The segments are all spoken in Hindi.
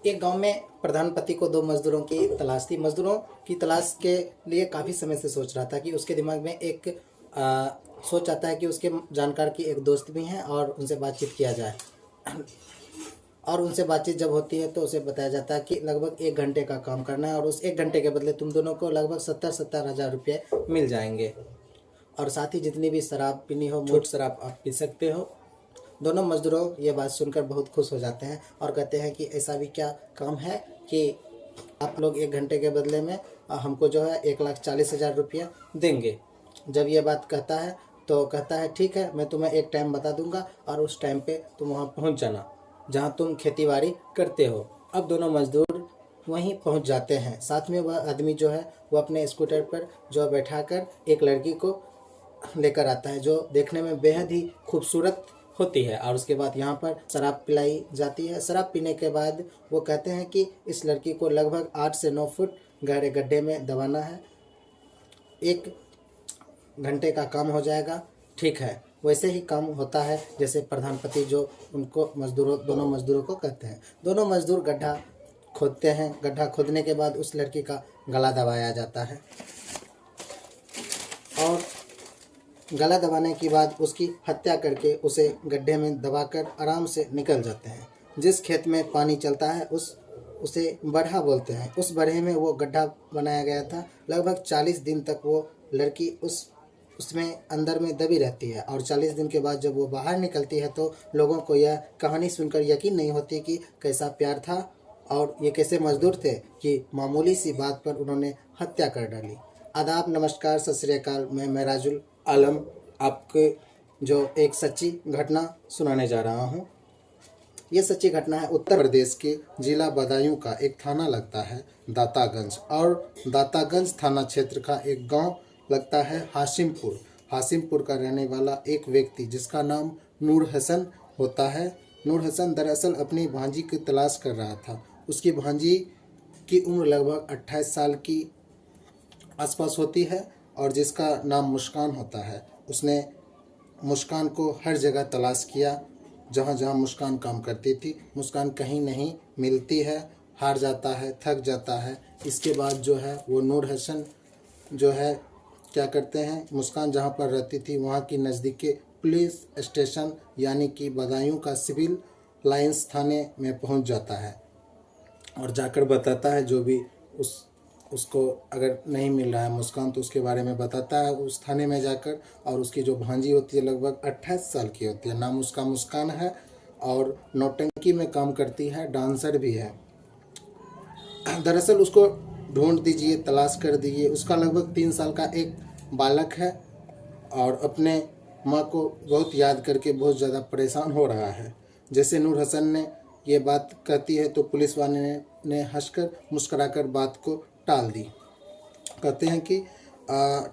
एक गांव में प्रधान पति को दो मजदूरों की तलाश थी। मजदूरों की तलाश के लिए काफ़ी समय से सोच रहा था कि उसके दिमाग में एक सोच आता है कि उसके जानकार की एक दोस्त भी हैं और उनसे बातचीत किया जाए। और उनसे बातचीत जब होती है तो उसे बताया जाता है कि लगभग 1 घंटे का काम करना है और उस 1 घंटे के बदले तुम दोनों को लगभग 70-70 हज़ार रुपये मिल जाएंगे। और साथ ही जितनी भी शराब पीनी हो, छूट शराब आप पी सकते हो। दोनों मजदूरों ये बात सुनकर बहुत खुश हो जाते हैं और कहते हैं कि ऐसा भी क्या काम है कि आप लोग 1 घंटे के बदले में हमको जो है 1,40,000 रुपया देंगे। जब ये बात कहता है तो कहता है ठीक है, मैं तुम्हें एक टाइम बता दूंगा और उस टाइम पे तुम वहाँ पहुँच जाना जहाँ तुम खेती बाड़ी करते हो। अब दोनों मजदूर वहीं पहुँच जाते हैं। साथ में वह आदमी जो है वो अपने स्कूटर पर जो बैठाकर एक लड़की को लेकर आता है जो देखने में बेहद ही खूबसूरत होती है। और उसके बाद यहाँ पर शराब पिलाई जाती है। शराब पीने के बाद वो कहते हैं कि इस लड़की को लगभग 8 से 9 फुट गहरे गड्ढे में दबाना है, 1 घंटे का काम हो जाएगा। ठीक है, वैसे ही काम होता है जैसे प्रधानपति जो उनको दोनों मजदूरों को कहते हैं। दोनों मजदूर गड्ढा खोदते हैं। गड्ढा खोदने के बाद उस लड़की का गला दबाया जाता है और गला दबाने के बाद उसकी हत्या करके उसे गड्ढे में दबाकर आराम से निकल जाते हैं। जिस खेत में पानी चलता है उसे बढ़ा बोलते हैं। उस बढ़े में वो गड्ढा बनाया गया था। लगभग 40 दिन तक वो लड़की उसमें अंदर में दबी रहती है और 40 दिन के बाद जब वो बाहर निकलती है तो लोगों को यह कहानी सुनकर यकीन नहीं होती कि कैसा प्यार था और ये कैसे मजदूर थे कि मामूली सी बात पर उन्होंने हत्या कर डाली। आदाब, नमस्कार, सत श्री अकाल। मैं मेराजुल आलम आपके जो एक सच्ची घटना सुनाने जा रहा हूँ। ये सच्ची घटना है उत्तर प्रदेश के जिला बदायूं का एक थाना लगता है दातागंज, और दातागंज थाना क्षेत्र का एक गांव लगता है हाशिमपुर। हाशिमपुर का रहने वाला एक व्यक्ति जिसका नाम नूर हसन होता है। नूर हसन दरअसल अपनी भांजी की तलाश कर रहा था। उसकी भांजी की उम्र लगभग 28 साल की आसपास होती है और जिसका नाम मुस्कान होता है। उसने मुस्कान को हर जगह तलाश किया, जहाँ जहाँ मुस्कान काम करती थी। मुस्कान कहीं नहीं मिलती है, हार जाता है, थक जाता है। इसके बाद जो है वो नूर हसन जो है क्या करते हैं, मुस्कान जहाँ पर रहती थी वहाँ की नज़दीक के पुलिस स्टेशन यानी कि बदायूं का सिविल लाइंस थाने में पहुँच जाता है और जाकर बताता है जो भी उसको अगर नहीं मिल रहा है मुस्कान तो उसके बारे में बताता है उस थाने में जाकर। और उसकी जो भांजी होती है लगभग 28 साल की होती है। नाम उसका मुस्कान है और नौटंकी में काम करती है, डांसर भी है। दरअसल उसको ढूंढ दीजिए, तलाश कर दीजिए। उसका लगभग 3 साल का एक बालक है और अपने माँ को बहुत याद करके बहुत ज़्यादा परेशान हो रहा है। जैसे नूर हसन ने ये बात कहती है तो पुलिस वाले ने हंसकर मुस्कुराकर बात को टाल दी। कहते हैं कि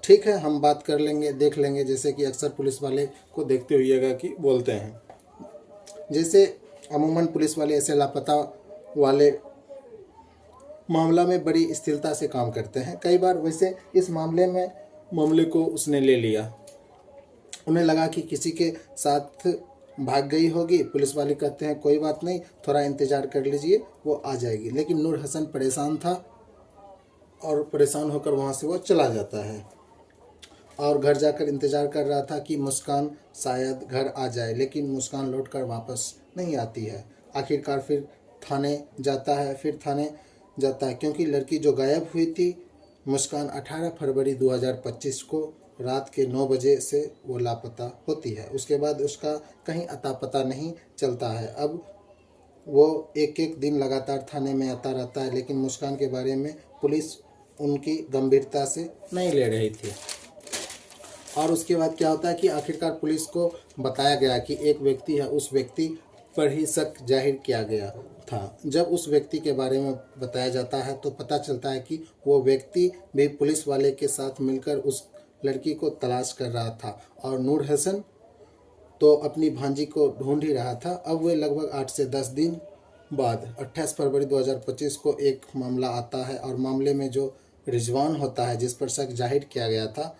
ठीक है, हम बात कर लेंगे, देख लेंगे। जैसे कि अक्सर पुलिस वाले को देखते हुएगा कि बोलते हैं। जैसे अमूमन पुलिस वाले ऐसे लापता वाले मामला में बड़ी स्थिरता से काम करते हैं। कई बार वैसे इस मामले को उसने ले लिया। उन्हें लगा कि किसी के साथ भाग गई होगी। पुलिस वाले कहते हैं कोई बात नहीं, थोड़ा इंतज़ार कर लीजिए, वो आ जाएगी। लेकिन नूर हसन परेशान था और परेशान होकर वहाँ से वो चला जाता है और घर जाकर इंतज़ार कर रहा था कि मुस्कान शायद घर आ जाए, लेकिन मुस्कान लौटकर वापस नहीं आती है। आखिरकार फिर थाने जाता है क्योंकि लड़की जो गायब हुई थी मुस्कान 18 फरवरी 2025 को रात के 9 बजे से वो लापता होती है। उसके बाद उसका कहीं अता पता नहीं चलता है। अब वो एक एक दिन लगातार थाने में आता रहता है, लेकिन मुस्कान के बारे में पुलिस उनकी गंभीरता से नहीं ले रही थी। और उसके बाद क्या होता है कि आखिरकार पुलिस को बताया गया कि एक व्यक्ति है, उस व्यक्ति पर ही शक जाहिर किया गया था। जब उस व्यक्ति के बारे में बताया जाता है तो पता चलता है कि वो व्यक्ति भी पुलिस वाले के साथ मिलकर उस लड़की को तलाश कर रहा था और नूर हसन तो अपनी भांजी को ढूंढ ही रहा था। अब वे लगभग 8 से 10 दिन बाद 28 फरवरी 2025 को एक मामला आता है और मामले में जो रिजवान होता है, जिस पर शक जाहिर किया गया था,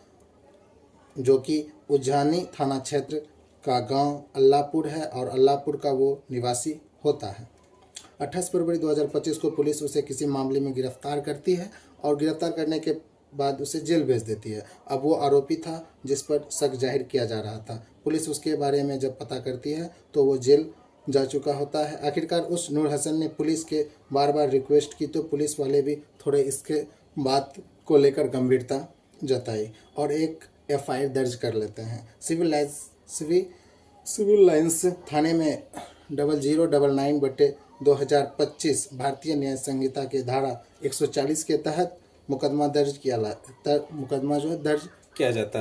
जो कि उज्जानी थाना क्षेत्र का गांव अल्लाहपुर है और अल्लाहपुर का वो निवासी होता है। 28 फरवरी 2025 को पुलिस उसे किसी मामले में गिरफ्तार करती है और गिरफ्तार करने के बाद उसे जेल भेज देती है। अब वो आरोपी था जिस पर शक जाहिर किया जा रहा था। पुलिस उसके बारे में जब पता करती है तो वो जेल जा चुका होता है। आखिरकार उस नूर हसन ने पुलिस के बार बार रिक्वेस्ट की तो पुलिस वाले भी थोड़े इसके बात को लेकर गंभीरता जताई और एक FIR दर्ज कर लेते हैं। सिविल लाइन्स थाने में 0099/2025 भारतीय न्याय संहिता के धारा 140 के तहत मुकदमा दर्ज कर लिया जाता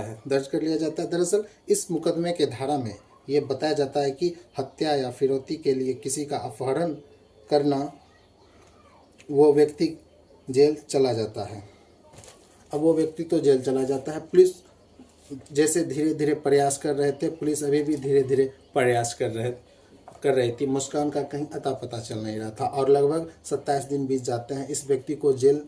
है। दरअसल इस मुकदमे के धारा में ये बताया जाता है कि हत्या या फिरौती के लिए किसी का अपहरण करना, वो व्यक्ति जेल चला जाता है। अब वो व्यक्ति तो जेल चला जाता है। पुलिस जैसे धीरे धीरे प्रयास कर रहे थे, पुलिस अभी भी धीरे धीरे प्रयास कर रही थी। मुस्कान का कहीं अता पता चल नहीं रहा था और लगभग 27 दिन बीत जाते हैं। इस व्यक्ति को जेल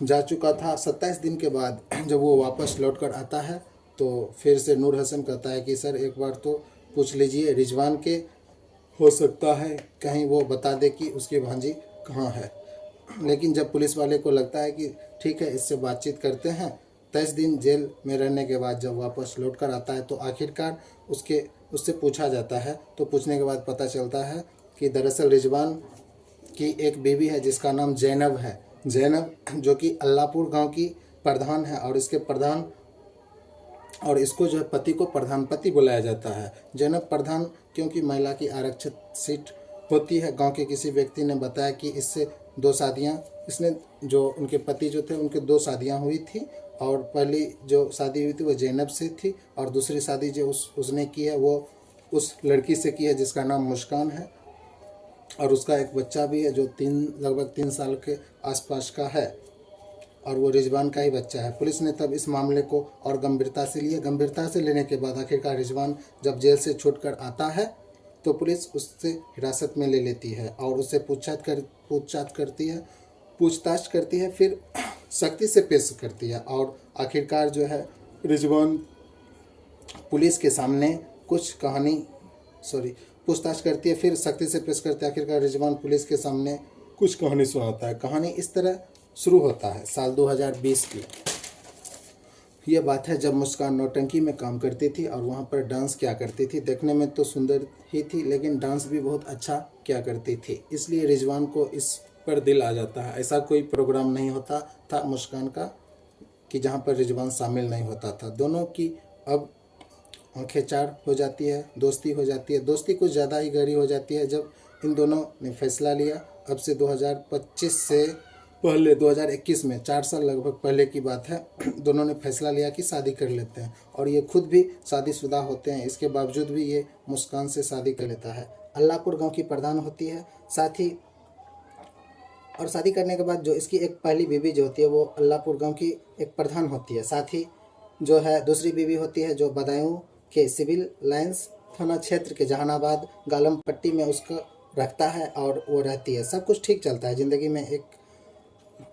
जा चुका था। 27 दिन के बाद जब वो वापस लौट कर आता है तो फिर से नूर हसन कहता है कि सर एक बार तो पूछ लीजिए रिजवान के, हो सकता है कहीं वो बता दे कि उसकी भांजी कहाँ है। लेकिन जब पुलिस वाले को लगता है कि ठीक है इससे बातचीत करते हैं, 23 दिन जेल में रहने के बाद जब वापस लौट कर आता है तो आखिरकार उससे पूछा जाता है। तो पूछने के बाद पता चलता है कि दरअसल रिजवान की एक बीवी है जिसका नाम जैनब है। जैनब जो कि अल्लाहपुर गांव की प्रधान है और इसको जो है पति को प्रधानपति बुलाया जाता है। जैनब प्रधान क्योंकि महिला की आरक्षित सीट होती है। गांव के किसी व्यक्ति ने बताया कि इसने जो उनके पति जो थे उनके 2 शादियां हुई थी और पहली जो शादी हुई थी वो जैनब से थी और दूसरी शादी जो उसने की है वो उस लड़की से की है जिसका नाम मुस्कान है और उसका एक बच्चा भी है जो लगभग 3 साल के आसपास का है और वो रिजवान का ही बच्चा है। पुलिस ने तब इस मामले को और गंभीरता से लेने के बाद आखिरकार रिजवान जब जेल से छूटकर आता है तो पुलिस उससे हिरासत में ले लेती है और उससे पूछताछ करती है, फिर सख्ती से पेश करती है और आखिरकार जो है रिजवान पुलिस के सामने पूछताछ करती है, फिर सख्ती से पेश करती है। आखिरकार रिजवान पुलिस के सामने कुछ कहानी सुनाता है। कहानी इस तरह शुरू होता है। साल 2020 की ये बात है जब मुस्कान नौटंकी में काम करती थी और वहाँ पर डांस किया करती थी। देखने में तो सुंदर ही थी लेकिन डांस भी बहुत अच्छा किया करती थी, इसलिए रिजवान को इस पर दिल आ जाता है। ऐसा कोई प्रोग्राम नहीं होता था मुस्कान का कि जहाँ पर रिजवान शामिल नहीं होता था। दोनों की अब आंखें चार हो जाती है, दोस्ती हो जाती है। दोस्ती कुछ ज़्यादा ही गहरी हो जाती है जब इन दोनों ने फैसला लिया। अब से 2025 से पहले 2021 में 4 साल लगभग पहले की बात है, दोनों ने फैसला लिया कि शादी कर लेते हैं और ये खुद भी शादीशुदा होते हैं। इसके बावजूद भी ये मुस्कान से शादी कर लेता है। अल्लाहपुर गांव की प्रधान होती है साथ ही, और शादी करने के बाद जो इसकी एक पहली बीवी जो होती है वो अल्लाहपुर गांव की एक प्रधान होती है। साथ ही जो है दूसरी बीवी होती है जो बदायूं के सिविल लाइन्स थाना क्षेत्र के जहानाबाद गालम पट्टी में उसको रखता है और वो रहती है। सब कुछ ठीक चलता है ज़िंदगी में, एक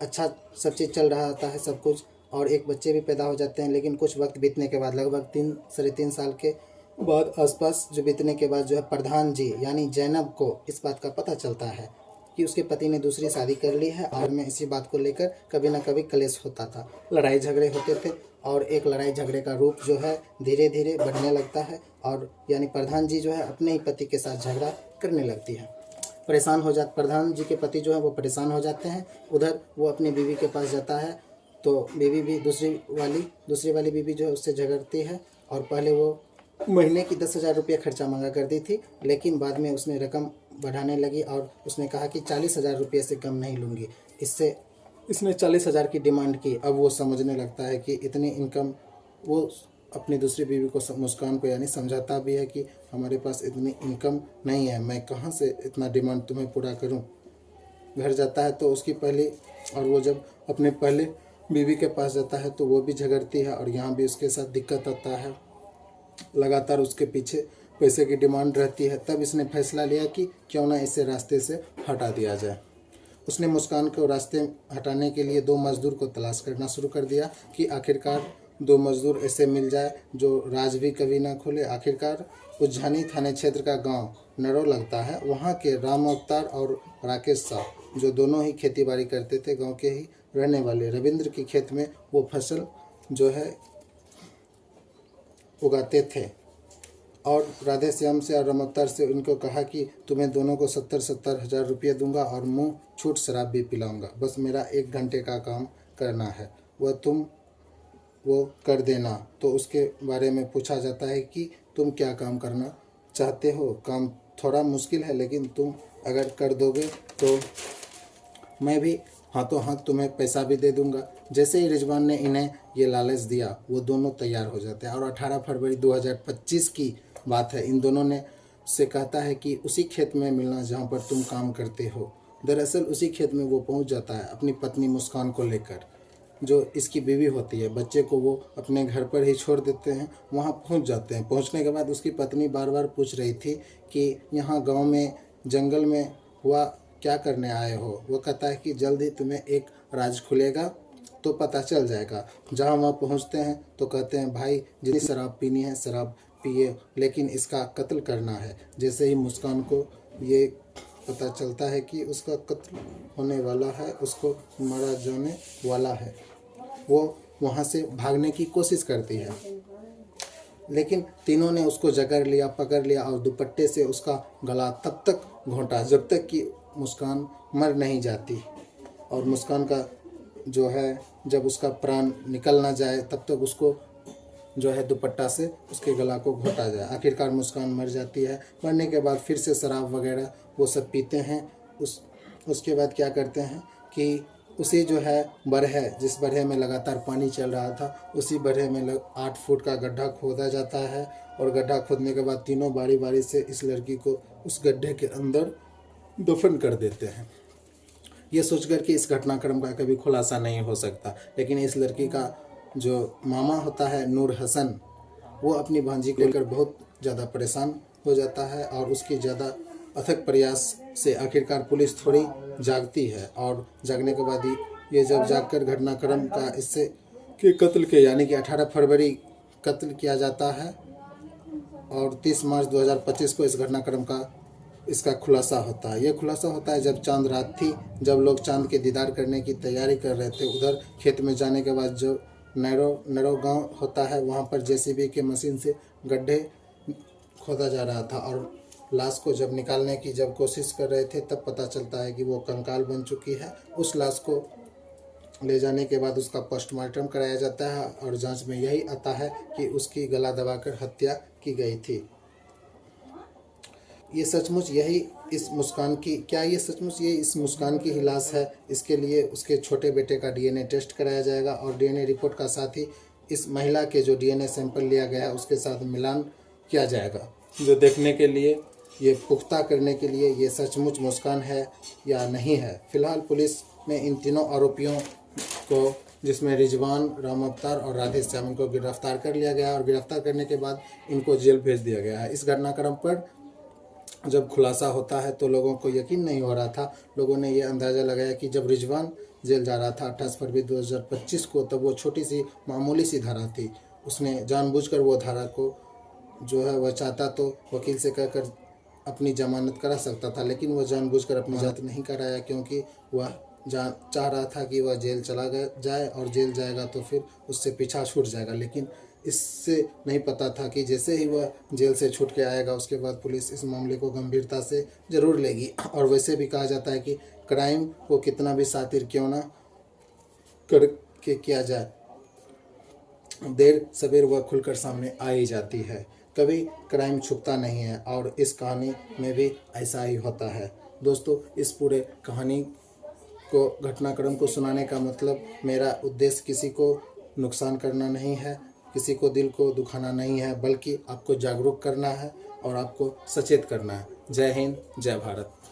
अच्छा सब चीज़ चल रहा होता है सब कुछ, और एक बच्चे भी पैदा हो जाते हैं। लेकिन कुछ वक्त बीतने के बाद लगभग 3-3.5 साल के बाद आसपास जो बीतने के बाद जो है प्रधान जी यानी जैनब को इस बात का पता चलता है कि उसके पति ने दूसरी शादी कर ली है और में इसी बात को लेकर कभी ना कभी कलेश होता था, लड़ाई झगड़े होते थे और एक लड़ाई झगड़े का रूप जो है धीरे धीरे बढ़ने लगता है और यानी प्रधान जी जो है अपने ही पति के साथ झगड़ा करने लगती है। प्रधान जी के पति जो है वो परेशान हो जाते हैं। उधर वो अपनी बीवी के पास जाता है तो बीवी भी दूसरी वाली बीवी जो है उससे झगड़ती है और पहले वो महीने की 10,000 रुपये खर्चा मांगा करती थी, लेकिन बाद में उसने रकम बढ़ाने लगी और उसने कहा कि 40,000 रुपये से कम नहीं लूँगी। इसने 40,000 की डिमांड की। अब वो समझने लगता है कि इतनी इनकम, वो अपनी दूसरी बीवी को मुस्कान को यानी समझाता भी है कि हमारे पास इतनी इनकम नहीं है, मैं कहाँ से इतना डिमांड तुम्हें पूरा करूँ। घर जाता है तो उसकी पहली, और वो जब अपने पहले बीवी के पास जाता है तो वो भी झगड़ती है और यहाँ भी उसके साथ दिक्कत आता है। लगातार उसके पीछे पैसे की डिमांड रहती है। तब इसने फैसला लिया कि क्यों ना इसे रास्ते से हटा दिया जाए। उसने मुस्कान को रास्ते हटाने के लिए 2 मजदूर को तलाश करना शुरू कर दिया कि आखिरकार दो मजदूर ऐसे मिल जाए जो राज भी कभी ना खोले। आखिरकार उज्जैनी थाने क्षेत्र का गांव नरो लगता है। वहां के राम अवतार और राकेश साहब जो दोनों ही खेती बाड़ी करते थे, गांव के ही रहने वाले, रविंद्र की खेत में वो फसल जो है उगाते थे और राधे श्याम से और राम अवतार से उनको कहा कि तुम्हें दोनों को 70-70 हज़ार रुपये दूंगा और मुंह छूट शराब भी पिलाऊंगा, बस मेरा 1 घंटे का काम करना है, वह तुम वो कर देना। तो उसके बारे में पूछा जाता है कि तुम क्या काम करना चाहते हो? काम थोड़ा मुश्किल है, लेकिन तुम अगर कर दोगे तो मैं भी हाथों हाथ तुम्हें पैसा भी दे दूंगा। जैसे ही रिजवान ने इन्हें ये लालच दिया, वो दोनों तैयार हो जाते हैं और 18 फरवरी 2025 की बात है। इन दोनों ने से कहता है कि उसी खेत में मिलना जहाँ पर तुम काम करते हो। दरअसल उसी खेत में वो पहुँच जाता है अपनी पत्नी मुस्कान को लेकर, जो इसकी बीवी होती है। बच्चे को वो अपने घर पर ही छोड़ देते हैं। वहाँ पहुँच जाते हैं। पहुँचने के बाद उसकी पत्नी बार बार पूछ रही थी कि यहाँ गांव में जंगल में हुआ क्या करने आए हो? वो कहता है कि जल्द ही तुम्हें एक राज खुलेगा तो पता चल जाएगा। जहाँ वहाँ पहुँचते हैं तो कहते हैं भाई जितनी शराब पीनी है शराब पिए, लेकिन इसका कत्ल करना है। जैसे ही मुस्कान को ये पता चलता है कि उसका कत्ल होने वाला है, उसको मारा जाने वाला है, वो वहाँ से भागने की कोशिश करती है, लेकिन तीनों ने उसको जकड़ लिया, पकड़ लिया और दुपट्टे से उसका गला तब तक घोंटा जब तक कि मुस्कान मर नहीं जाती। और मुस्कान का जो है जब उसका प्राण निकल ना जाए तब तक उसको जो है दुपट्टा से उसके गला को घोंटा जाए। आखिरकार मुस्कान मर जाती है। मरने के बाद फिर से शराब वगैरह वो सब पीते हैं। उसके बाद क्या करते हैं कि उसी जो है बरहे, जिस बरहे में लगातार पानी चल रहा था, उसी बरहे में 8 फुट का गड्ढा खोदा जाता है और गड्ढा खोदने के बाद तीनों बारी बारी से इस लड़की को उस गड्ढे के अंदर दफन कर देते हैं। ये सोचकर कि इस घटनाक्रम का कभी खुलासा नहीं हो सकता, लेकिन इस लड़की का जो मामा होता है नूर हसन, वो अपनी भांजी को लेकर बहुत ज़्यादा परेशान हो जाता है और उसकी ज़्यादा अथक प्रयास से आखिरकार पुलिस थोड़ी जागती है। और जागने के बाद ये जब जागकर घटनाक्रम का इससे के कत्ल के यानी कि 18 फरवरी कत्ल किया जाता है और 30 मार्च 2025 को इस घटनाक्रम का इसका खुलासा होता है। यह खुलासा होता है जब चांद रात थी, जब लोग चांद के दीदार करने की तैयारी कर रहे थे। उधर खेत में जाने के बाद जो नरो गांव होता है, वहां पर जेसीबी के मशीन से गड्ढे खोदा जा रहा था और लाश को जब निकालने की जब कोशिश कर रहे थे तब पता चलता है कि वो कंकाल बन चुकी है। उस लाश को ले जाने के बाद उसका पोस्टमार्टम कराया जाता है और जांच में यही आता है कि उसकी गला दबाकर हत्या की गई थी। ये सचमुच यही इस मुस्कान की ये सचमुच ये इस मुस्कान की ही लाश है? इसके लिए उसके छोटे बेटे का डीएनए टेस्ट कराया जाएगा और डीएनए रिपोर्ट का साथ ही इस महिला के जो डीएनए सैंपल लिया गया है उसके साथ मिलान किया जाएगा, जो देखने के लिए ये पुख्ता करने के लिए ये सचमुच मुस्कान है या नहीं है। फिलहाल पुलिस ने इन तीनों आरोपियों को, जिसमें रिजवान, राम अवतार और राधे श्याम को गिरफ्तार कर लिया गया और गिरफ्तार करने के बाद इनको जेल भेज दिया गया है। इस घटनाक्रम पर जब खुलासा होता है तो लोगों को यकीन नहीं हो रहा था। लोगों ने ये अंदाज़ा लगाया कि जब रिजवान जेल जा रहा था 28 फरवरी 2025 को, तब वो छोटी सी मामूली सी धारा थी। उसने जानबूझकर वो धारा को जो है वह चाहता तो वकील से कहकर अपनी जमानत करा सकता था, लेकिन वह जानबूझकर अपनी जमानत नहीं कराया क्योंकि वह चाह रहा था कि वह जेल चला जाए और जेल जाएगा तो फिर उससे पीछा छूट जाएगा। लेकिन इससे नहीं पता था कि जैसे ही वह जेल से छूट के आएगा उसके बाद पुलिस इस मामले को गंभीरता से ज़रूर लेगी। और वैसे भी कहा जाता है कि क्राइम को कितना भी शातिर क्यों ना करके किया जाए, देर सवेर वह खुलकर सामने आ ही जाती है। कभी क्राइम छुपता नहीं है और इस कहानी में भी ऐसा ही होता है। दोस्तों, इस पूरे कहानी को, घटनाक्रम को सुनाने का मतलब मेरा उद्देश्य किसी को नुकसान करना नहीं है, किसी को दिल को दुखाना नहीं है, बल्कि आपको जागरूक करना है और आपको सचेत करना है। जय हिंद, जय भारत।